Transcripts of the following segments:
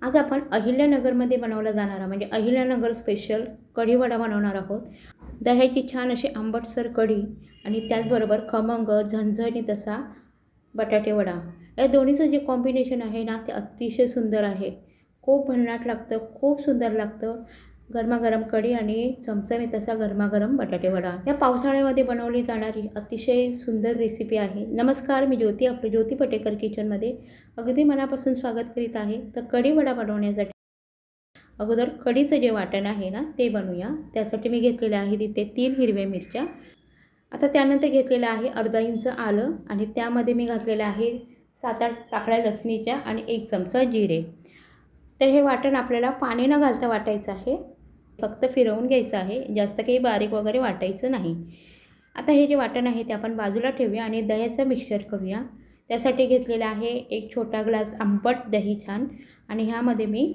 आज आपण अहिल्यानगरमध्ये बनवला जाणारा म्हणजे अहिल्यानगर स्पेशल कढी वडा बनवणार आहोत। दह्याची छान अशी आंबटसर कढी आणि त्याचबरोबर खमंग झणझणीत असा बटाटे वडा। या दोन्हीचं जे कॉम्बिनेशन आहे ना ते अतिशय सुंदर आहे। खूप भन्नाट लागतं, खूप सुंदर लागतं। गरमागरम कढी आणि चमचमीत असा गरमागरम बटाटे वडा या पावसाळ्यामध्ये बनवली जाणारी अतिशय सुंदर रेसिपी आहे। नमस्कार, मी ज्योती, आपलं ज्योती पटेकर किचनमध्ये अगदी मनापासून स्वागत करीत आहे। तर कढी वडा बनवण्यासाठी अगोदर कढीचं जे वाटण आहे ना ते बनवूया। त्यासाठी मी घेतलेले आहे तिथे 3 हिरव्या मिरच्या। आता त्यानंतर घेतलेलं आहे अर्धा इंच आलं आणि त्यामध्ये मी घातलेलं आहे 7-8 पाकळ्या लसणीच्या आणि 1 चमचा जिरे। तर हे वाटण आपल्याला पाणी न घालता वाटायचं आहे, फक्त फिरवून घ्यायचं आहे, जास्त काही बारीक वगैरे वाटायचं नाही। आता हे जे वाटण आहे ते आपण बाजूला ठेवूया आणि दह्याचं मिक्सचर करूया। त्यासाठी घेतलेला आहे 1 छोटा ग्लास आंबट दही छान आणि ह्यामध्ये मी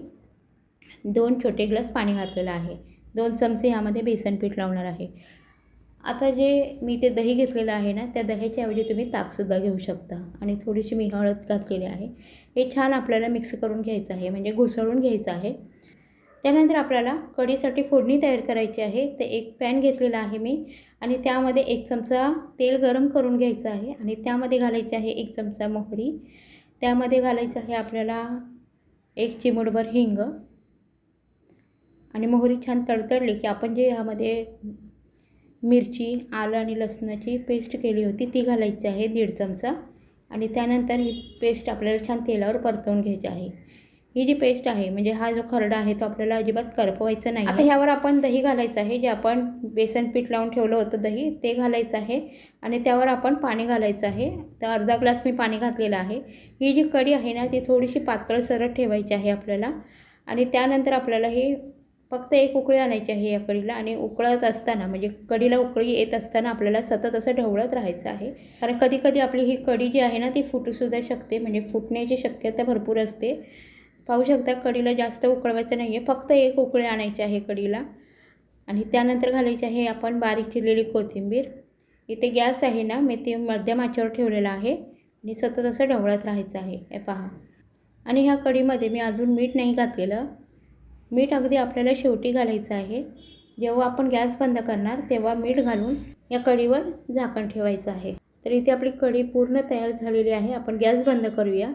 2 छोटे ग्लास पाणी घातलेलं आहे। 2 चमचे ह्यामध्ये बेसन पीठ लावणार आहे। आता जे मी ते दही घेतलेलं आहे ना त्या दह्याच्या ऐवजी तुम्ही ताकसुद्धा घेऊ शकता आणि थोडीशी मी हळद घातलेली आहे। हे छान आपल्याला मिक्स करून घ्यायचं आहे, म्हणजे घुसळून घ्यायचं आहे। त्यानंतर आपल्याला कढीसाठी फोडणी तयार करायची आहे। तर एक पॅन घेतलेला आहे मी आणि त्यामध्ये 1 चमचा तेल गरम करून घ्यायचं आहे आणि त्यामध्ये घालायचे आहे 1 चमचा मोहरी। त्यामध्ये घालायचं आहे आपल्याला 1 चिमूटभर हिंग आणि मोहरी छान तडतडली की आपण जे ह्यामध्ये मिरची, आलं आणि लसणाची पेस्ट केली होती ती घालायची आहे 1.5 चमचा आणि त्यानंतर ही पेस्ट आपल्याला छान तेलावर परतवून घ्यायची आहे। ही जी पेस्ट आहे म्हणजे हा जो खरडा आहे तो आपल्याला अजिबात करपवायचा नाही। आता ह्यावर आपण दही घालायचं आहे, जे आपण बेसन पीठ लावून ठेवलं होतं दही ते घालायचं आहे आणि त्यावर आपण पाणी घालायचं आहे। तर अर्धा ग्लास मी पाणी घातलेलं आहे। ही जी कढी आहे ना ती थोडीशी पातळसर ठेवायची आहे आपल्याला आणि त्यानंतर आपल्याला हे फक्त 1 उकळी आणायची आहे या कढीला आणि उकळत असताना म्हणजे कढीला उकळी येत असताना आपल्याला सतत असं ढवळत राहायचं आहे, कारण कधी आपली ही कढी जी आहे ना ती फुटूसुद्धा शकते, म्हणजे फुटण्याची शक्यता भरपूर असते। पाहू शकता कढीला जास्त उकळवायचं नाही आहे, फक्त 1 उकळी आणायची आहे कढीला आणि त्यानंतर घालायची आहे आपण बारीक चिरलेली कोथिंबीर। इथे गॅस आहे ना मी ते मध्यम आचेवर ठेवलेला आहे आणि सतत असं ढवळत राहायचं आहे, हे पहा। आणि ह्या कढीमध्ये मी अजून मीठ नाही घातलेलं, मीठ अगदी आपल्याला शेवटी घालायचं आहे। जेव्हा आपण गॅस बंद करणार तेव्हा मीठ घालून या कढीवर झाकण ठेवायचं आहे। तर इथे आपली कढी पूर्ण तयार झालेली आहे। आपण गॅस बंद करूया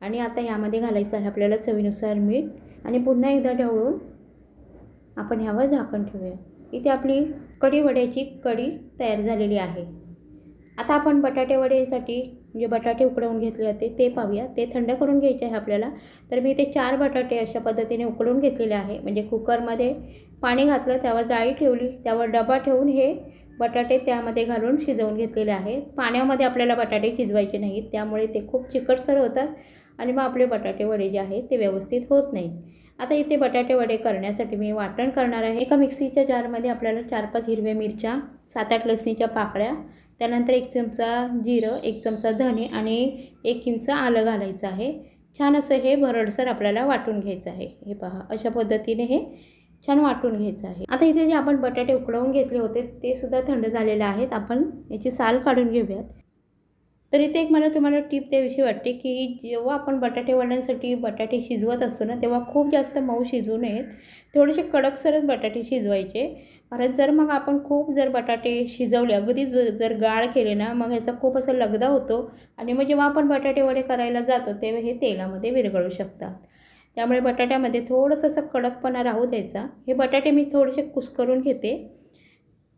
आणि आता ह्यामध्ये घालायचं आहे आपल्याला चवीनुसार मीठ आणि पुन्हा एकदा ढवळून आपण ह्यावर झाकण ठेवूया। इथे आपली कढी वड्याची कढी तयार झालेली आहे। आता आपण बटाटे वड्यासाठी जे बटाटे उकडवून घेतले होते ते पाहूया। ते थंड करून घ्यायचे आहे आपल्याला। तर मी इथे 4 बटाटे अशा पद्धतीने उकडवून घेतलेले आहे, म्हणजे कुकरमध्ये पाणी घातलं, त्यावर जाळी ठेवली, त्यावर डबा ठेवून हे बटाटे त्यामध्ये घालून शिजवून घेतलेले आहेत। पाण्यामध्ये आपल्याला बटाटे शिजवायचे नाहीत, त्यामुळे ते खूप चिकटसर होतात आणि मग आपले बटाटे वडे जे आहेत ते व्यवस्थित होत नाहीत। आता इथे बटाटे वडे करण्यासाठी मी वाटण करणार आहे। एका मिक्सीच्या जारमध्ये आपल्याला 4-5 हिरव्या मिरच्या, 7-8 लसणीच्या पाकळ्या, त्यानंतर 1 चमचा जिरं, 1 चमचा धणे आणि 1 इंच आलं घालायचं आहे। छान असं हे भरडसर आपल्याला वाटून घ्यायचं आहे। हे पहा अशा पद्धतीने हे छान वाटून घ्यायचं आहे। आता इथे जे आपण बटाटे उकडवून घेतले होते ते सुद्धा थंड झालेले आहेत। आपण याची साल काढून घेऊयात। तर इथे एक मला तुम्हाला टिप द्यावीशी वाटते की जेव्हा आपण बटाटे वड्यांसाठी बटाटे शिजवत असतो ना तेव्हा खूप जास्त मऊ शिजवू नयेत, थोडेसे कडकसरच बटाटे शिजवायचे। कारण जर आपण खूप बटाटे शिजवले अगदी जर गाळ केले ना मग ह्याचा खूप असा लगदा होतो आणि मग जेव्हा आपण बटाटे वडे करायला जातो तेव्हा हे तेलामध्ये विरघळू शकतात। त्यामुळे बटाट्यामध्ये थोडंसं असं कडकपणा राहू द्यायचा। हे बटाटे मी थोडेसे कुस्करून घेते।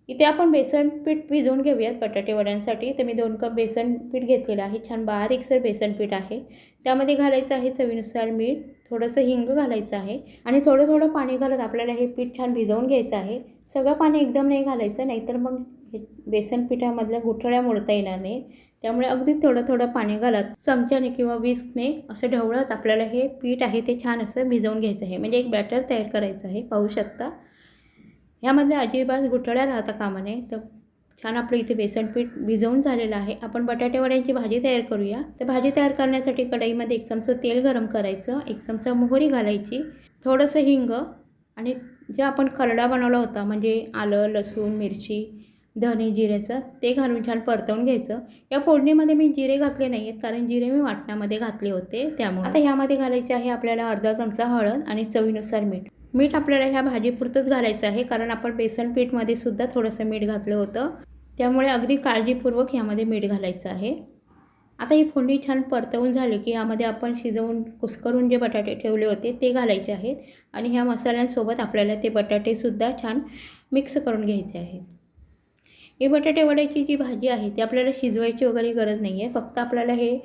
इथे आपण बेसन पीठ भिजवून घेऊयात बटाटे वड्यांसाठी। तर मी 2 कप बेसन पीठ घेतलेलं आहे, छान बारीकसर बेसन पीठ आहे। त्यामध्ये घालायचं आहे चवीनुसार मीठ, थोडंसं हिंग घालायचं आहे आणि थोडं पाणी घालत आपल्याला हे पीठ छान भिजवून घ्यायचं आहे। सगळं पाणी एकदम नाही घालायचं, नाहीतर मग बेसन पिठामधल्या गुठळ्या मोडता येणार नाही। त्यामुळे अगदी थोडं पाणी घालत चमच्याने किंवा विस्कने असं ढवळत आपल्याला हे पीठ आहे ते छान असं भिजवून घ्यायचं आहे, म्हणजे एक बॅटर तयार करायचं आहे। पाहू शकता ह्यामध्ये अजिबात गुठळ्या राहता कामा नये। तर छान आपलं इथे बेसन पीठ भिजवून झालेलं आहे। आपण बटाटे वड्यांची भाजी तयार करूया। तर भाजी तयार करण्यासाठी कढईमध्ये 1 चमचा तेल गरम करायचं, 1 चमचा मोहरी घालायची, थोडंसं हिंग आणि जे आपण खरडा बनवला होता म्हणजे आलं, लसूण, मिरची धने जिऱ्याचं ते घालून छान परतवून घ्यायचं. या फोडणीमध्ये मी जिरे घातले नाही आहेत, कारण जिरे मी वाटणामध्ये घातले होते त्यामुळे. आता ह्यामध्ये घालायचे आहे आपल्याला अर्धा चमचा हळद आणि चवीनुसार मीठ. मीठ आपल्याला ह्या भाजीपुरतंच घालायचं आहे, कारण आपण बेसन पीठमध्ये सुद्धा थोडंसं मीठ घातलं होतं, त्यामुळे अगदी काळजीपूर्वक ह्यामध्ये मीठ घालायचं आहे. आता ही फोडणी छान परतवून झाली की यामध्ये आपण शिजवून कुस्करून जे बटाटे ठेवले होते ते घालायचे आहेत आणि ह्या मसाल्यांसोबत आपल्याला ते बटाटेसुद्धा छान मिक्स करून घ्यायचे आहेत. ही बटाटे वड्याची जी भाजी आहे ती आपल्याला शिजवायची वगैरे गरज नाही आहे, फक्त आपल्याला हे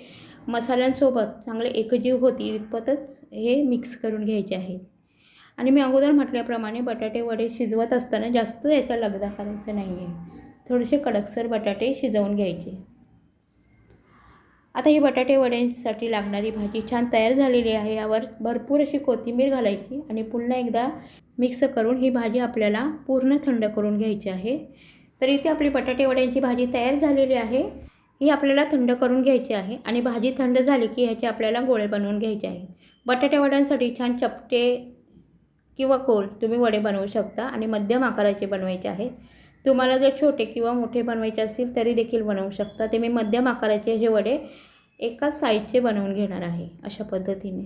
मसाल्यांसोबत चांगले एकजीव होतील इतपतच हे मिक्स करून घ्यायचे आहे. आणि मी अगोदर म्हटल्याप्रमाणे बटाटे वडे शिजवत असताना जास्त याचा लगदा करायचा नाही आहे, थोडेसे कडकसर बटाटे शिजवून घ्यायचे. आता ही बटाटे वड्यांसाठी लागणारी भाजी छान तयार झालेली आहे. यावर भरपूर अशी कोथिंबीर घालायची आणि पुन्हा एकदा मिक्स करून ही भाजी आपल्याला पूर्ण थंड करून घ्यायची आहे. तर इथे आपली बटाटे वड्यांची भाजी तयार झालेली आहे. ही आपल्याला थंड करून घ्यायची आहे आणि भाजी थंड झाली की ह्याचे आपल्याला गोळे बनवून घ्यायचे आहेत. बटाटे वड्यांसाठी छान चपटे किंवा गोल तुम्ही वडे बनवू शकता आणि मध्यम आकाराचे बनवायचे आहेत. तुम्हाला जर छोटे किंवा मोठे बनवायचे असतील तरी देखील बनवू शकता. ते मी मध्यम आकाराचे हे वडे एकाच साईजचे बनवून घेणार आहे. अशा पद्धतीने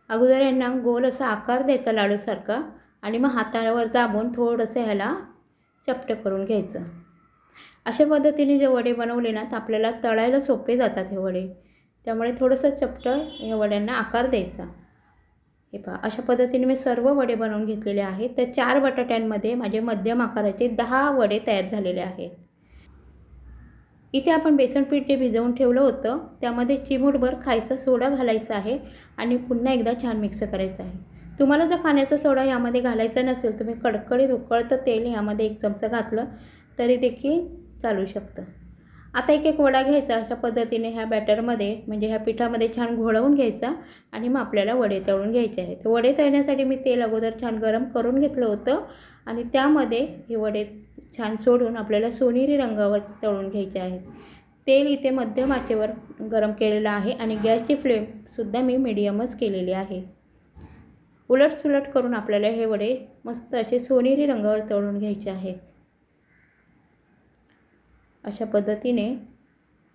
अगोदर यांना गोल असा आकार द्यायचा लाडूसारखा आणि मग हातावर दाबून थोडंसं ह्याला चपटं करून घ्यायचं. अशा पद्धतीने जे वडे बनवले ना तर आपल्याला तळायला सोपे जातात हे वडे, त्यामुळे थोडंसं चपटं ह्या वड्यांना आकार द्यायचा. हे पहा, अशा पद्धतीने मी सर्व वडे बनवून घेतलेले आहेत. तर 4 बटाट्यांमध्ये माझे मध्यम आकाराचे 10 वडे तयार झालेले आहेत. इथे आपण बेसन पीठ जे भिजवून ठेवलं होतं त्यामध्ये चिमूटभर खायचा सोडा घालायचा आहे आणि पुन्हा एकदा छान मिक्स करायचं आहे. तुम्हाला जर खाण्याचा सोडा ह्यामध्ये घालायचा नसेल, तुम्ही कडकडीत उकळतं तेल ह्यामध्ये 1 चमचा घातलं तरी देखील चालू शकतं. आता एक एक वडा घ्यायचा, अशा पद्धतीने ह्या बॅटरमध्ये म्हणजे ह्या पिठामध्ये छान घोळवून घ्यायचा आणि मग आपल्याला वडे तळून घ्यायचे आहेत. वडे तळण्यासाठी मी तेल अगोदर छान गरम करून घेतलं होतं आणि त्यामध्ये हे वडे छान सोडून आपल्याला सोनेरी रंगावर तळून घ्यायचे आहेत. तेल इथे मध्यम आचेवर गरम केलेलं आहे आणि गॅसची फ्लेमसुद्धा मी मीडियमच केलेली आहे. उलटसुलट करून आपल्याला हे वडे मस्त असे सोनेरी रंगावर तळून घ्यायचे आहेत. अशा पद्धतीने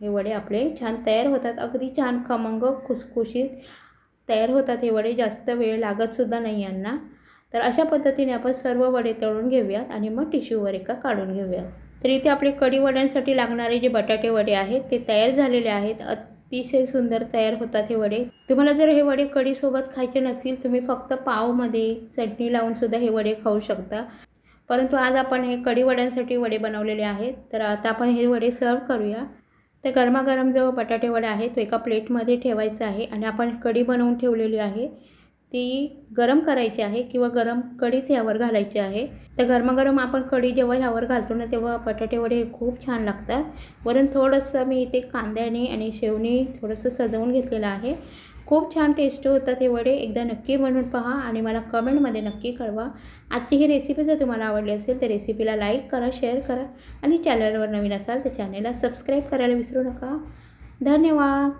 हे वडे आपले छान तयार होतात. अगदी छान खमंग खुसखुशीत तयार होतात हे वडे, जास्त वेळ लागतसुद्धा नाही यांना. तर अशा पद्धतीने आपण सर्व वडे तळून घेऊयात आणि मग टिश्यूवर एका काढून घेऊयात. तर इथे आपले कढी वड्यांसाठी लागणारे जे बटाटे वडे आहेत ते तयार झालेले आहेत. अतिशय सुंदर तयार होतात हे वडे. तुम्हाला जर हे वडे कढीसोबत खायचे नसतील, तुम्ही फक्त पावमध्ये चटणी लावूनसुद्धा हे वडे खाऊ शकता. परंतु आज आपण हे कढी वड्यांसाठी वडे बनवलेले आहेत. तर आता आपण हे वडे सर्व करूया. तर गरमागरम जो बटाटे वडा आहे तो एका प्लेटमध्ये ठेवायचा आहे आणि आपण कढी बनवून ठेवलेली आहे ती गरम करायची आहे किंवा गरम कढीच ह्यावर घालायची आहे. तर गरमागरम आपण कढी जेव्हा ह्यावर घालतो ना तेव्हा बटाटे वडे हे खूप छान लागतात. वरून थोडंसं मी इथे कांद्याने आणि शेवनी थोडंसं सजवून घेतलेलं आहे. खूप छान टेस्ट होतात हे वडे. एकदा नक्की बनवून पहा आणि मला कमेंटमध्ये नक्की कळवा. आजची ही रेसिपी जर तुम्हाला आवडली असेल तर रेसिपीला लाईक करा, शेअर करा आणि चॅनलवर नवीन असाल तर चॅनलला सबस्क्राईब करायला विसरू नका. धन्यवाद.